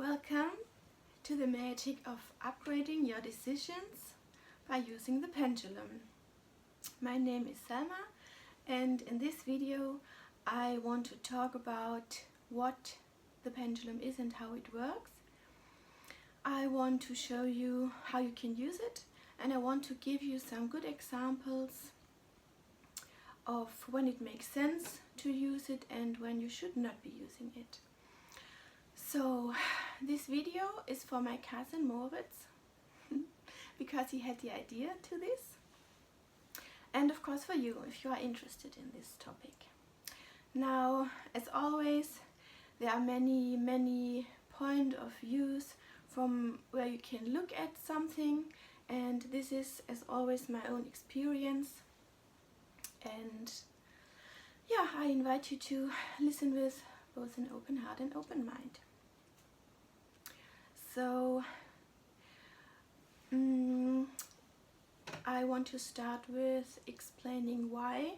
Welcome to the magic of upgrading your decisions by using the pendulum. My name is Selma, and in this video I want to talk about what the pendulum is and how it works. I want to show you how you can use it, and I want to give you some good examples of when it makes sense to use it and when you should not be using it. So this video is for my cousin Moritz because he had the idea to this, and of course for you if you are interested in this topic. Now, as always, there are many points of views from where you can look at something, and this is as always my own experience, and yeah, I invite you to listen with both an open heart and open mind. So I want to start with explaining why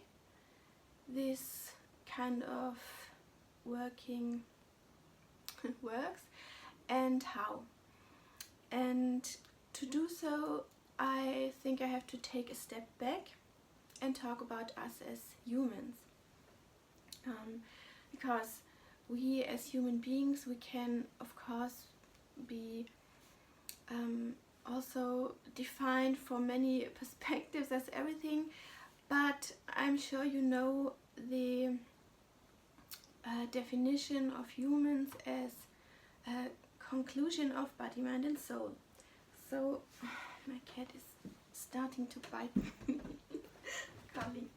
this kind of working works and how. And to do so, I think I have to take a step back and talk about us as humans. Because we as human beings, we can of course be also defined from many perspectives as everything, but I'm sure you know the definition of humans as a conclusion of body, mind and soul. So my cat is starting to bite me. Calling.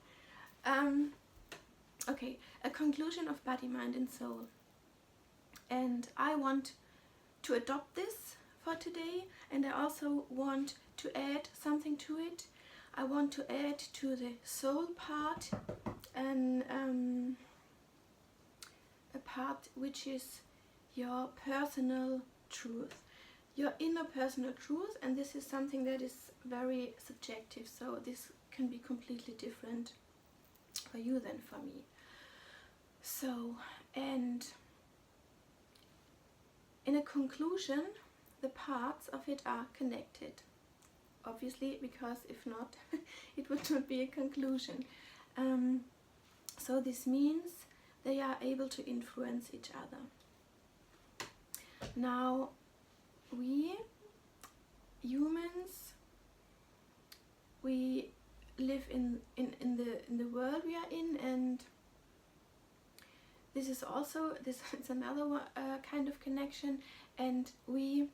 Okay, a conclusion of body, mind and soul, and I want to adopt this for today, and I also want to add something to it. I want to add to the soul part and a part which is your personal truth, your inner personal truth, and this is something that is very subjective, so this can be completely different for you than for me. So, and in a conclusion, the parts of it are connected, obviously, because if not, it would not be a conclusion. So this means they are able to influence each other. Now, we humans, we live in the world we are in, and this is also, it's another kind of connection, and we,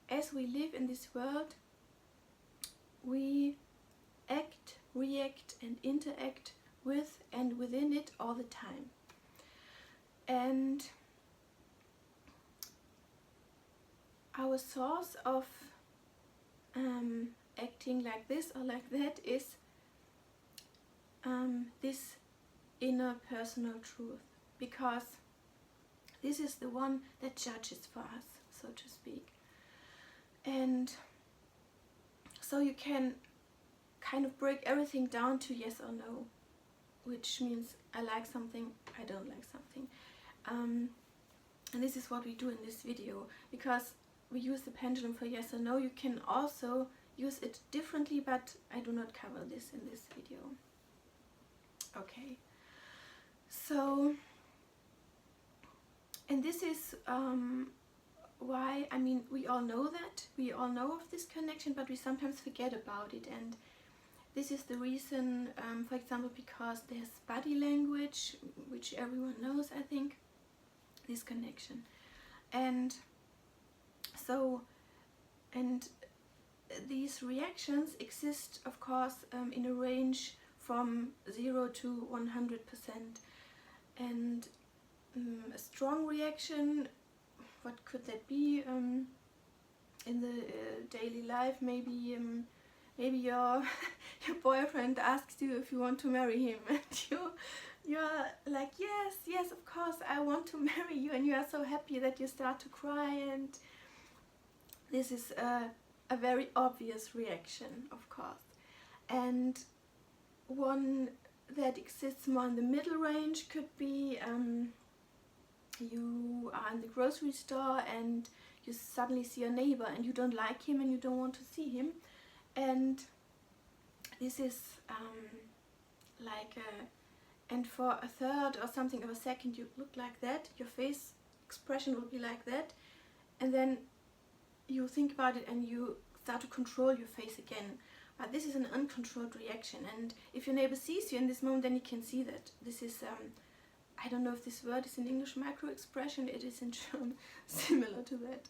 as we live in this world, we act, react and interact with and within it all the time. And our source of acting like this or like that is this inner personal truth, because this is the one that judges for us, so to speak. And so you can kind of break everything down to yes or no, which means I like something, I don't like something. And this is what we do in this video, because we use the pendulum for yes or no. You can also use it differently, but I do not cover this in this video. Okay, so, and this is why, I mean, we all know that, we all know of this connection, but we sometimes forget about it, and this is the reason, for example, because there's body language, which everyone knows, I think, this connection. And so, and these reactions exist, of course, in a range from 0 to 100%. And a strong reaction, what could that be in the daily life? Maybe maybe your boyfriend asks you if you want to marry him, and you're like, yes, of course I want to marry you, and you are so happy that you start to cry, and this is a very obvious reaction, of course. And one that exists more in the middle range could be you are in the grocery store and you suddenly see a neighbor and you don't like him and you don't want to see him, and this is and for a third or something of a second you look like that, your face expression will be like that, and then you think about it and you start to control your face again. But this is an uncontrolled reaction, and if your neighbor sees you in this moment, then he can see that. This is I don't know if this word is in English micro expression, it is in German, similar to that.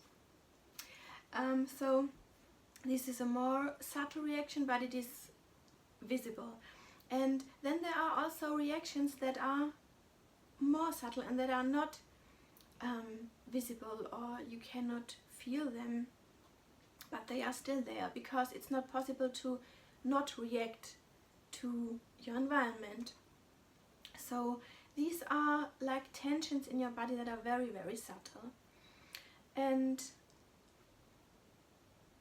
So this is a more subtle reaction, but it is visible. And then there are also reactions that are more subtle and that are not visible, or you cannot feel them, but they are still there, because it's not possible to not react to your environment. So these are like tensions in your body that are very, very subtle. And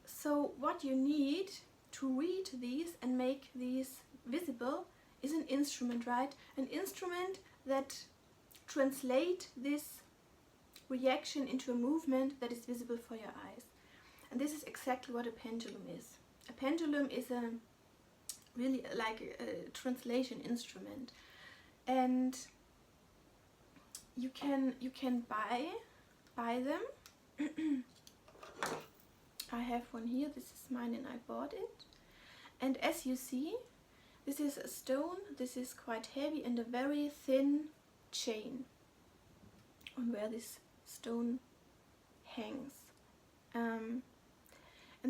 so what you need to read these and make these visible is an instrument, right? An instrument that translates this reaction into a movement that is visible for your eyes. And this is exactly what a pendulum is. A pendulum is a really like a translation instrument, and you can buy them. I have one here. This is mine and I bought it. And as you see, this is a stone. This is quite heavy and a very thin chain on where this stone hangs. And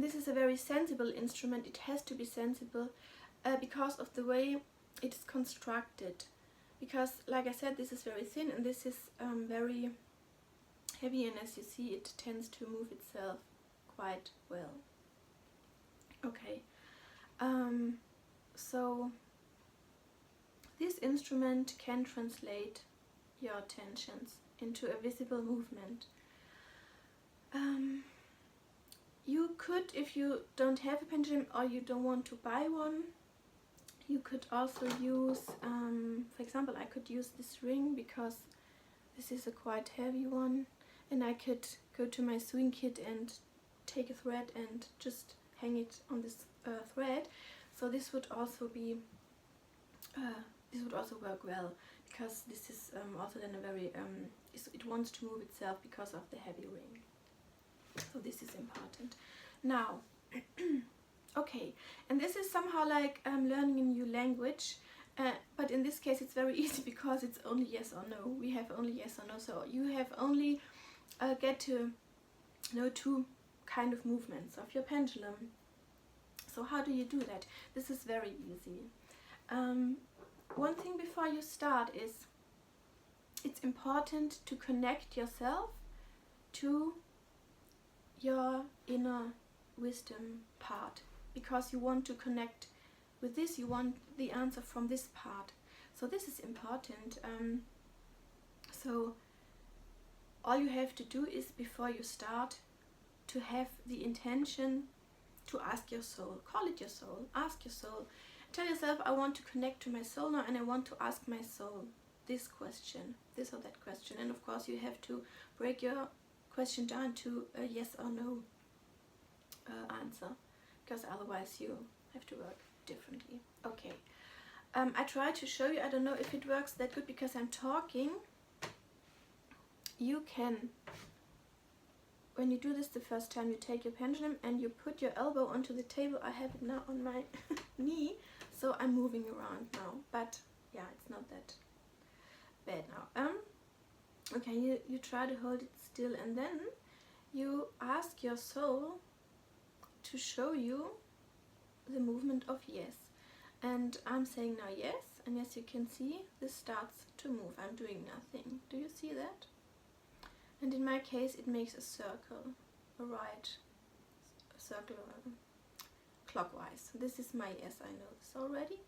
this is a very sensible instrument. It has to be sensible because of the way it is constructed. Because, like I said, this is very thin and this is very heavy, and as you see, it tends to move itself quite well. Okay, so this instrument can translate your tensions into a visible movement. You could, if you don't have a pendulum or you don't want to buy one, you could also use, for example, I could use this ring because this is a quite heavy one, and I could go to my sewing kit and take a thread and just hang it on this thread. So this would also be, this would also work well, because this is also then a very, it wants to move itself because of the heavy ring. So this is important. Now, okay, and this is somehow like learning a new language, but in this case it's very easy because it's only yes or no. We have only yes or no, so you have only get to know two kind of movements of your pendulum. So how do you do that? This is very easy. One thing before you start is it's important to connect yourself to your inner wisdom part, because you want to connect with this, you want the answer from this part. So this is important. So all you have to do is, before you start, to have the intention to ask your soul. Call it your soul. Ask your soul. Tell yourself, I want to connect to my soul now, and I want to ask my soul this question, this or that question. And of course you have to break your question down to a yes or no answer, because otherwise you have to work differently. Okay, I try to show you. I don't know if it works that good because I'm talking. You can, when you do this the first time, you take your pendulum and you put your elbow onto the table. I have it now on my knee, so I'm moving around now, but yeah, it's not that bad now. Okay, you try to hold it still, and then you ask your soul to show you the movement of yes. And I'm saying now yes, and as you can see, this starts to move. I'm doing nothing. Do you see that? And in my case, it makes a circle, a right circle clockwise. This is my yes, I know this already.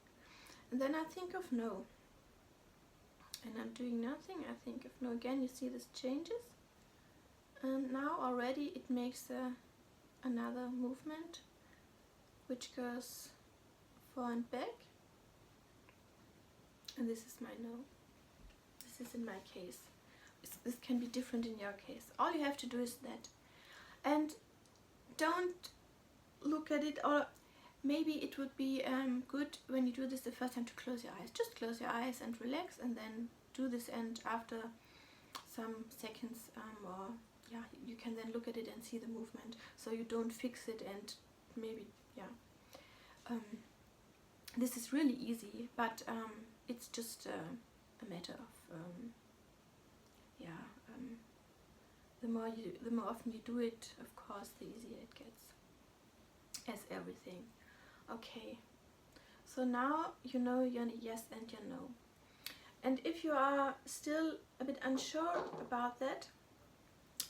And then I think of no. And I'm doing nothing. I think of no again. You see this changes. And now already it makes another movement, which goes forward and back. And this is my no. This is in my case this can be different in your case. All you have to do is that. And don't look at it, or maybe it would be good when you do this the first time to close your eyes. Just close your eyes and relax, and then do this, and after some seconds or yeah, you can then look at it and see the movement, so you don't fix it and maybe this is really easy, but it's just a matter of the more often you do it, of course, the easier it gets, as everything. Okay, so now you know your yes and your no. And if you are still a bit unsure about that,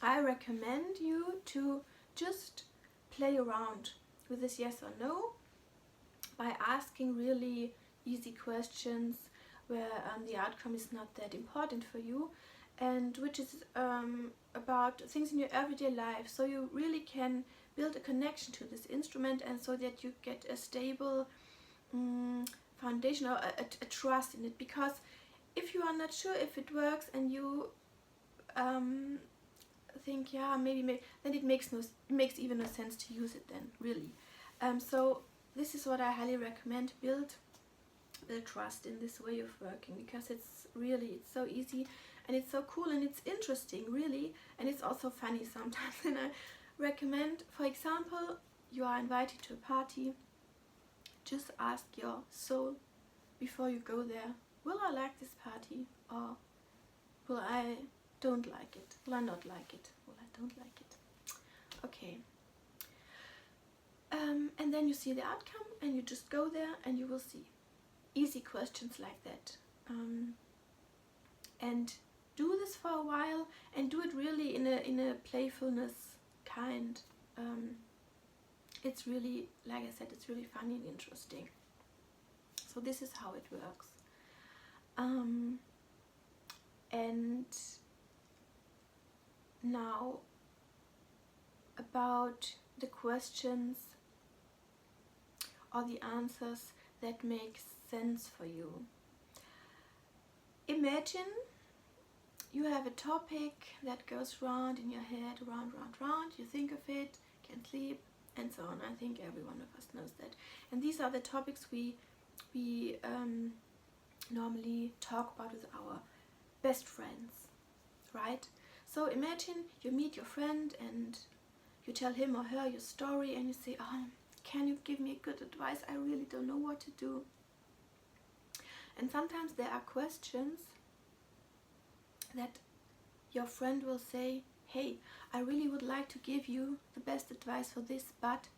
I recommend you to just play around with this yes or no by asking really easy questions where the outcome is not that important for you, and which is about things in your everyday life, so you really can build a connection to this instrument, and so that you get a stable foundation, or a trust in it. Because if you are not sure if it works and you think maybe, then it makes even no sense to use it then, really. So this is what I highly recommend. Build trust in this way of working, because it's so easy, and it's so cool, and it's interesting, really, and it's also funny sometimes. And I recommend, for example, you are invited to a party, just ask your soul before you go there, will I like this party, or will I don't like it, will I not like it, will I don't like it. Okay. And then you see the outcome, and you just go there and you will see. Easy questions like that. And do this for a while, and do it really in a playfulness kind. It's really, like I said, it's really funny and interesting. So this is how it works. And now about the questions or the answers that make sense for you. Imagine you have a topic that goes round in your head, round, you think of it, can't sleep, and so on. I think every one of us knows that. And these are the topics we normally talk about with our best friends, right? So imagine you meet your friend and you tell him or her your story, and you say, oh, can you give me good advice? I really don't know what to do. And sometimes there are questions that your friend will say, hey, I really would like to give you the best advice for this, but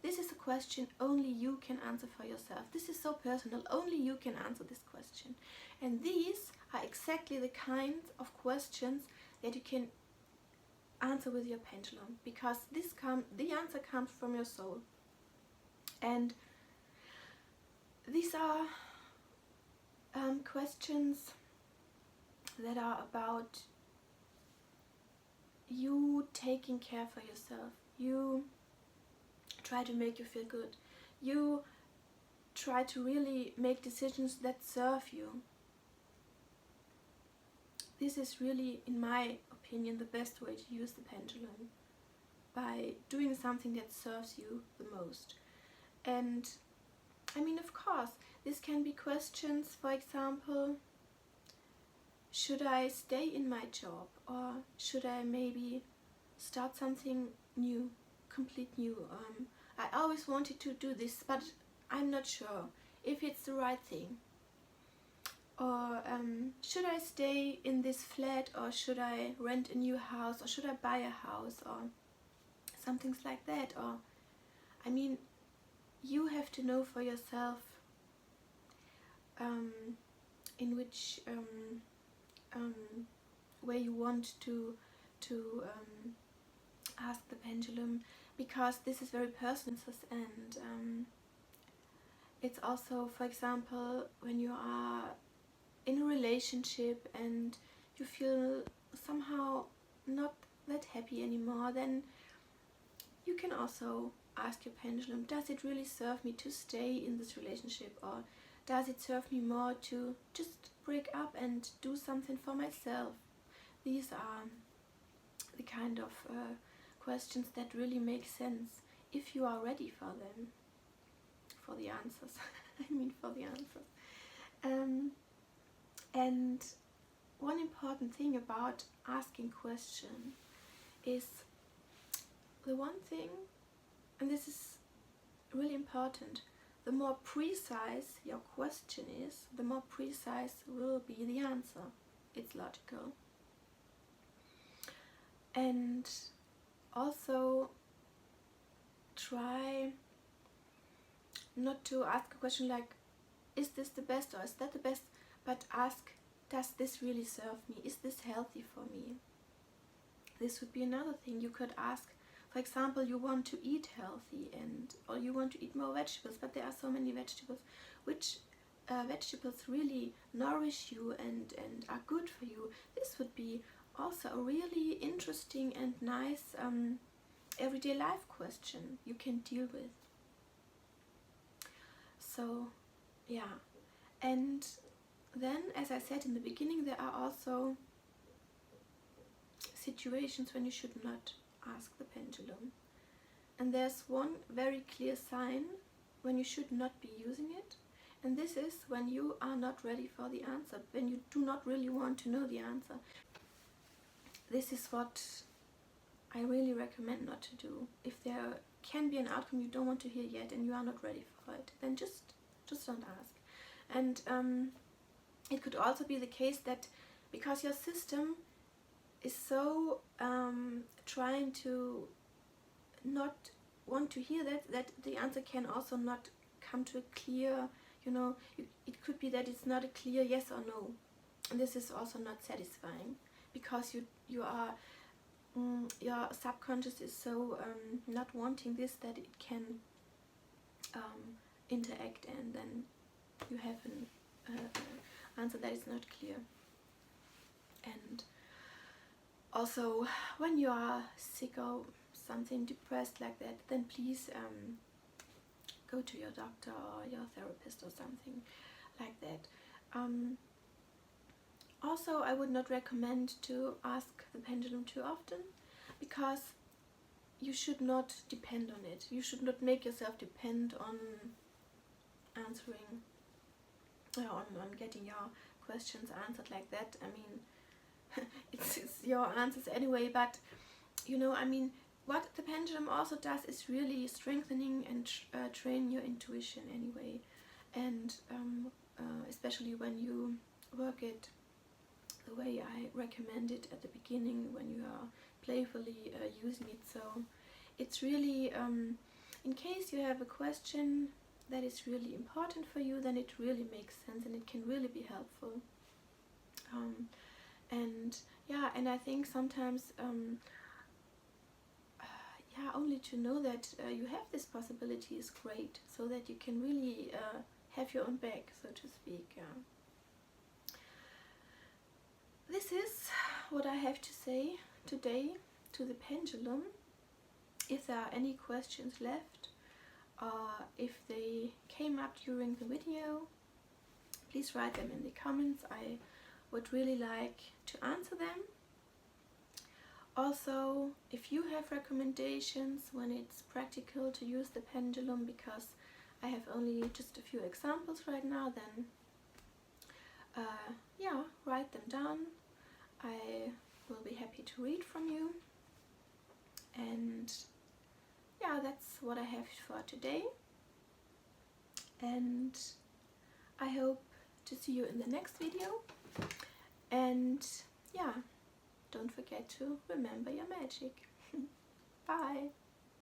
this is a question only you can answer for yourself. This is so personal, only you can answer this question. And these are exactly the kinds of questions that you can answer with your pendulum, because the answer comes from your soul. And these are questions that are about you taking care for yourself. You try to make you feel good. You try to really make decisions that serve you. This is really, in my opinion, the best way to use the pendulum, by doing something that serves you the most. And I mean, of course, this can be questions, for example, should I stay in my job, or should I maybe start something new, complete new? I always wanted to do this, but I'm not sure if it's the right thing. Or should I stay in this flat, or should I rent a new house, or should I buy a house, or some things like that. Or I mean, you have to know for yourself in which way you want to ask the pendulum, because this is very personal. And it's also, for example, when you are in a relationship and you feel somehow not that happy anymore, then you can also ask your pendulum, does it really serve me to stay in this relationship, or does it serve me more to just break up and do something for myself? these are the kind of questions that really make sense if you are ready for them, for the answers. I mean, for the answers. And one important thing about asking questions is the one thing, and this is really important, the more precise your question is, the more precise will be the answer. It's logical. And also try not to ask a question like, is this the best or is that the best, but ask, does this really serve me? Is this healthy for me? This would be another thing you could ask. For example, you want to eat healthy or you want to eat more vegetables, but there are so many vegetables. Which vegetables really nourish you and are good for you? This would be also a really interesting and nice everyday life question you can deal with. So yeah, and then, as I said in the beginning, there are also situations when you should not ask the pendulum. And there's one very clear sign when you should not be using it. And this is when you are not ready for the answer, when you do not really want to know the answer. This is what I really recommend not to do. If there can be an outcome you don't want to hear yet and you are not ready for it, then just don't ask. And it could also be the case that because your system is so trying to not want to hear that the answer can also not come to a clear, it could be that it's not a clear yes or no, and this is also not satisfying because you are your subconscious is so not wanting this that it can interact, and then you have an answer that is not clear. And also, when you are sick or something, depressed like that, then please go to your doctor or your therapist or something like that. Also, I would not recommend to ask the pendulum too often, because you should not depend on it. You should not make yourself depend on answering, on getting your questions answered like that. I mean, it's your answers anyway, but what the pendulum also does is really strengthening and train your intuition anyway, and especially when you work it the way I recommend it at the beginning, when you are playfully using it. So it's really, in case you have a question that is really important for you, then it really makes sense and it can really be helpful. And I think sometimes only to know that you have this possibility is great, so that you can really have your own bag, so to speak. This is what I have to say today to the pendulum. If there are any questions left, or if they came up during the video, please write them in the comments. I would really like to answer them. Also, if you have recommendations when it's practical to use the pendulum, because I have only just a few examples right now, then write them down. I will be happy to read from you. And yeah, that's what I have for today. And I hope to see you in the next video. And yeah, don't forget to remember your magic. Bye!